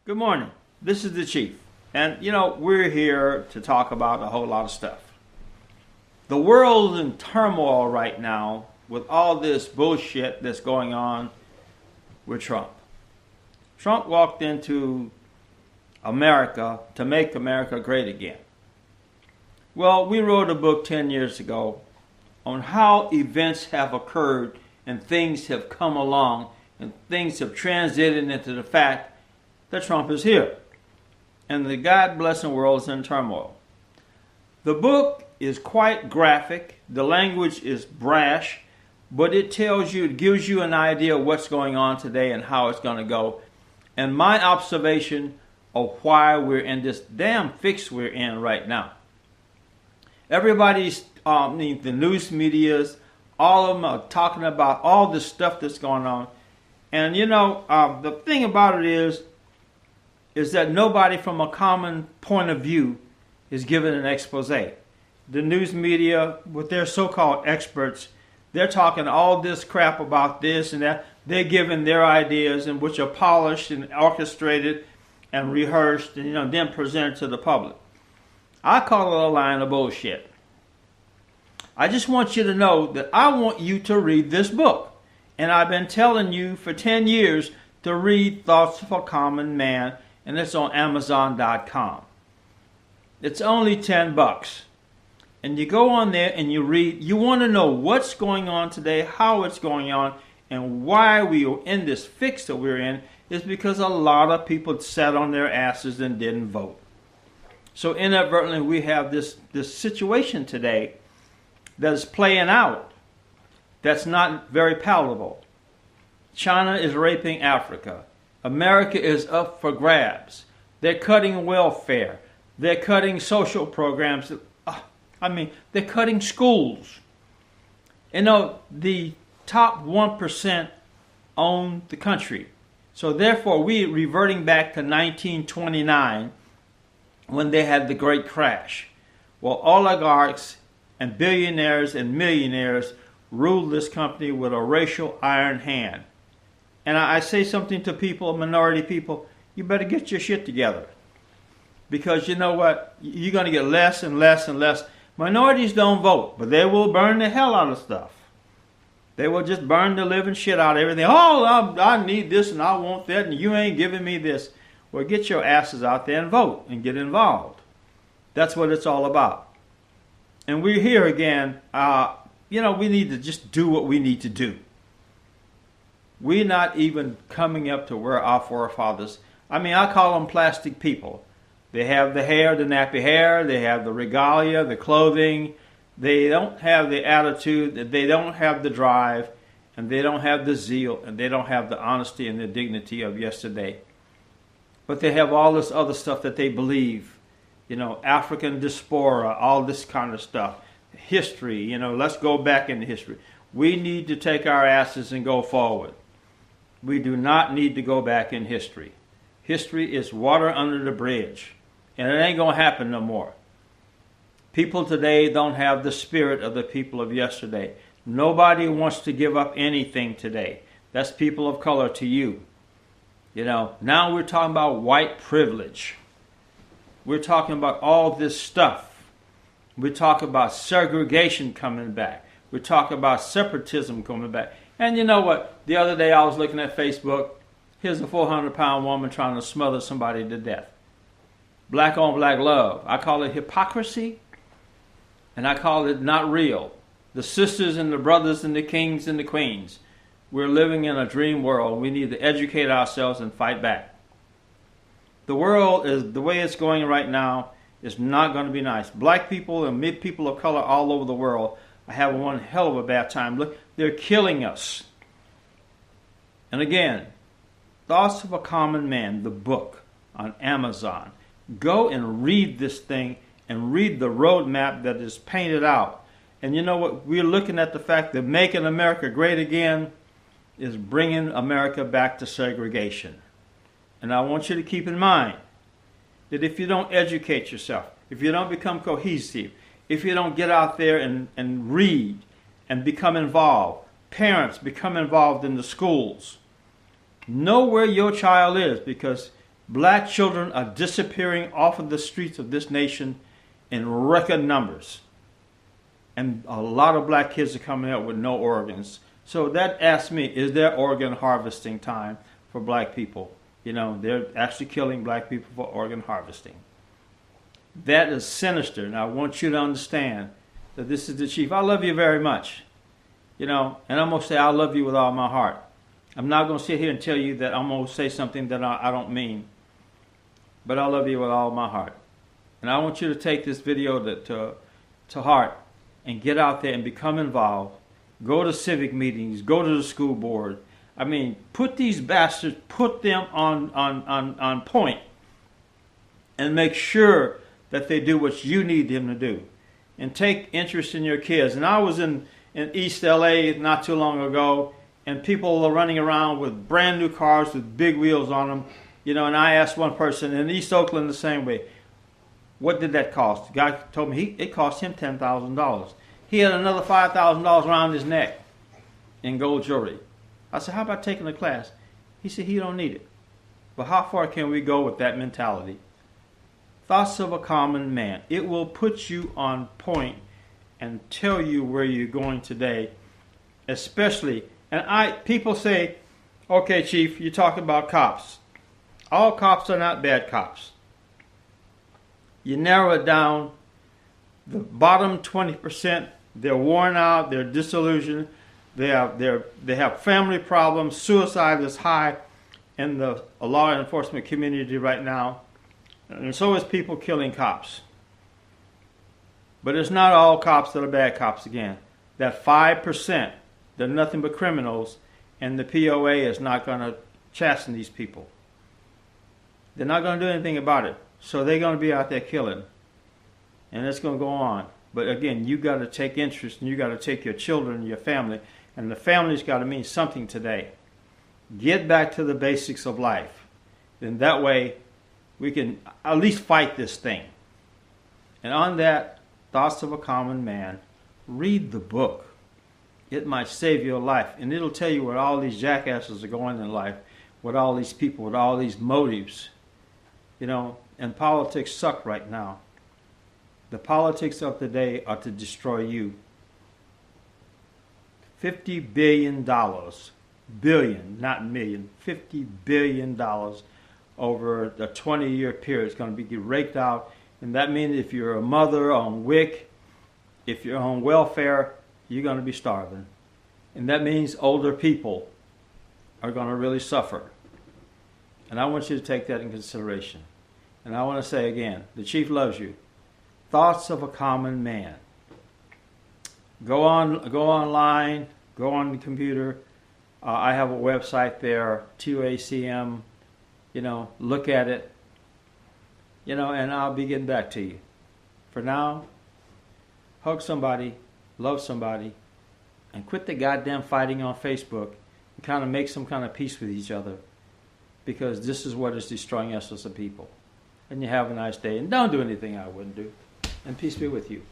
Good morning. This is the Chief. And, we're here to talk about a whole lot of stuff. The world's in turmoil right now with all this bullshit that's going on with Trump. Trump walked into America to make America great again. Well, we wrote a book 10 years ago on how events have occurred and things have come along and things have transited into the fact that Trump is here and the God-blessing world is in turmoil. The book is quite graphic. The language is brash, but it gives you an idea of what's going on today and how it's going to go. And my observation of why we're in this damn fix we're in right now. Everybody's, the news medias, all of them are talking about all this stuff that's going on. And the thing about it is that nobody from a common point of view is given an expose. The news media, with their so-called experts, they're talking all this crap about this and that. They're giving their ideas, and which are polished and orchestrated and rehearsed and then presented to the public. I call it a line of bullshit. I just want you to know that I want you to read this book. And I've been telling you for 10 years to read Thoughts of a Common Man, and it's on Amazon.com. It's only $10. And you go on there and you read. You want to know what's going on today, how it's going on, and why we are in this fix that we're in is because a lot of people sat on their asses and didn't vote. So inadvertently we have this situation today that is playing out that's not very palatable. China is raping Africa. America is up for grabs. They're cutting welfare. They're cutting social programs. They're cutting schools. The top 1% own the country. So therefore, we're reverting back to 1929 when they had the great crash. Well, oligarchs and billionaires and millionaires ruled this company with a racial iron hand. And I say something to people, minority people, you better get your shit together. Because you know what? You're going to get less and less and less. Minorities don't vote, but they will burn the hell out of stuff. They will just burn the living shit out of everything. Oh, I need this and I want that and you ain't giving me this. Well, get your asses out there and vote and get involved. That's what it's all about. And we're here again. We need to just do what we need to do. We're not even coming up to where our forefathers, I call them plastic people. They have the hair, the nappy hair, they have the regalia, the clothing. They don't have the attitude, they don't have the drive, and they don't have the zeal, and they don't have the honesty and the dignity of yesterday. But they have all this other stuff that they believe. African diaspora, all this kind of stuff. History, let's go back into history. We need to take our asses and go forward. We do not need to go back in history. History is water under the bridge. And it ain't going to happen no more. People today don't have the spirit of the people of yesterday. Nobody wants to give up anything today. That's people of color to you. Now we're talking about white privilege. We're talking about all this stuff. We're talking about segregation coming back. We're talking about separatism coming back. And you know what? The other day I was looking at Facebook. Here's a 400-pound woman trying to smother somebody to death. Black on black love. I call it hypocrisy. And I call it not real. The sisters and the brothers and the kings and the queens. We're living in a dream world. We need to educate ourselves and fight back. The world is the way it's going right now is not going to be nice. Black people and people of color all over the world are having one hell of a bad time. Look, they're killing us. And again, Thoughts of a Common Man, the book on Amazon. Go and read this thing and read the roadmap that is painted out. And you know what? We're looking at the fact that making America great again is bringing America back to segregation. And I want you to keep in mind that if you don't educate yourself, if you don't become cohesive, if you don't get out there and read and become involved, parents become involved in the schools, know where your child is, because Black children are disappearing off of the streets of this nation in record numbers. And a lot of black kids are coming out with no organs. So that asks me, is there organ harvesting time for black people? You know, they're actually killing black people for organ harvesting. That is sinister. And I want you to understand that this is the chief. I love you very much. You know, and I'm going to say I love you with all my heart. I'm not going to sit here and tell you that I'm going to say something that I don't mean. But I love you with all my heart. And I want you to take this video to heart and get out there and become involved. Go to civic meetings. Go to the school board. I mean, put these bastards, put them on point. And make sure that they do what you need them to do. And take interest in your kids. And I was in East LA not too long ago, and people are running around with brand new cars with big wheels on them. You know, and I asked one person in East Oakland the same way, what did that cost? The guy told me it cost him $10,000. He had another $5,000 around his neck in gold jewelry. I said, how about taking a class? He said, he don't need it. But how far can we go with that mentality? Thoughts of a Common Man. It will put you on point and tell you where you're going today. Especially, and people say, okay, Chief, you talk about cops. All cops are not bad cops. You narrow it down, the bottom 20%, they're worn out, they're disillusioned, they have family problems, suicide is high in the law enforcement community right now, and so is people killing cops. But it's not all cops that are bad cops again. That 5%, they're nothing but criminals, and the POA is not going to chasten these people. They're not going to do anything about it. So they're going to be out there killing. And it's going to go on. But again, you got to take interest, and you got to take your children and your family. And the family's got to mean something today. Get back to the basics of life. Then that way, we can at least fight this thing. And on that, Thoughts of a Common Man, read the book. It might save your life. And it'll tell you where all these jackasses are going in life. With all these people, with all these motives. You know, and politics suck right now. The politics of today are to destroy you. $50 billion, billion, not million, $50 billion over a 20-year period is going to be raked out. And that means if you're a mother on WIC, if you're on welfare, you're going to be starving. And that means older people are going to really suffer. And I want you to take that in consideration. And I want to say again, the Chief loves you. Thoughts of a Common Man. Go online, go on the computer. I have a website there, TUACM. You know, look at it. You know, and I'll be getting back to you. For now, hug somebody, love somebody, and quit the goddamn fighting on Facebook and kind of make some kind of peace with each other. Because this is what is destroying us as a people. And you have a nice day. And don't do anything I wouldn't do. And peace be with you.